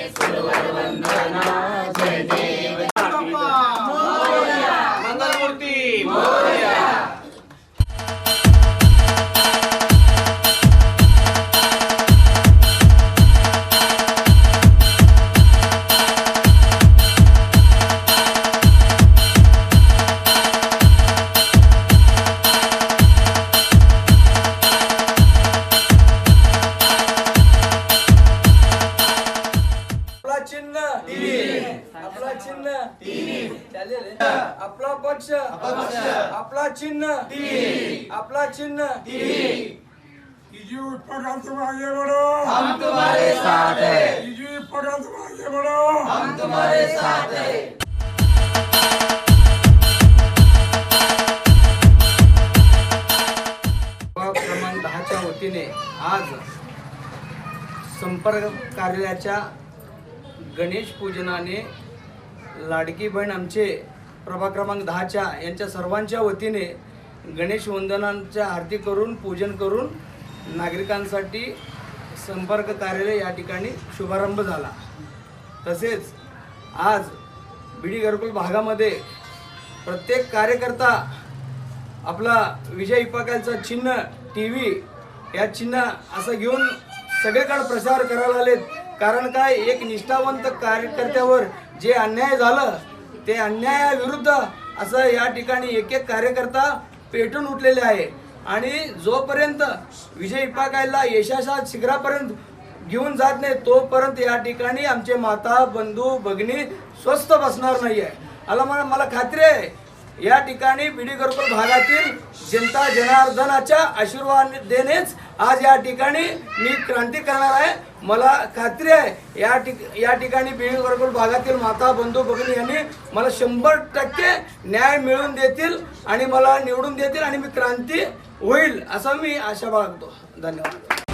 सुरवर वंदना जय देव मंगलमूर्ती मोरया। आपला चिन्ह चालेल। आपला पक्ष आपला चिन्ह आपला चिन्ह। कीजिए उत्पादन तुम आगे बढ़ो, हम तुम्हारे साथ है। कीजिए उत्पादन तुम आगे बढ़ो, हम तुम्हारे साथ है। क्रमांक 10च्या वतीने आज संपर्क कार्यालयाच्या गणेश पूजनाने लाडकी बहीण आमचे प्रभाग क्रमांक 10च्या यांच्या सर्वांच्या वतीने गणेश वंदनांच्या आरती करून पूजन करून नागरिकांसाठी संपर्क कार्यालय या ठिकाणी शुभारंभ झाला। तसेच आज बीडी घरकुल भागामध्ये प्रत्येक कार्यकर्ता आपला विजय इपाकालचा चिन्ह टीव्ही या चिन्ह असं घेऊन सगळीकडे प्रचार करायला आलेत। कारण काय, एक निष्ठावंत कार्यकर्त्यावर जे अन्याय झालं ते अन्यायाविरुद्ध असं या ठिकाणी एक एक कार्यकर्ता पेटून उठलेले आहे। आणि जोपर्यंत विजय इपाकायला यशाच्या शिखरापर्यंत घेऊन जात नाही तोपर्यंत या ठिकाणी आमचे माता बंधू भगिनी स्वस्थ बसणार नाही आहे। मला खात्री आहे या ठिकाणी बीडी घरकुल भागातील जनता जनार्दनाच्या आशीर्वादानेच आज या ठिकाणी मी क्रांती करणार आहे। मला खात्री आहे या ठिकाणी बीडी घरकुल भागातील माता बंधू भगिनी यांनी मला 100% न्याय मिळवून देतील आणि मला निवडून देतील आणि मी क्रांती होईल असं मी आशा बाळगतो। धन्यवाद।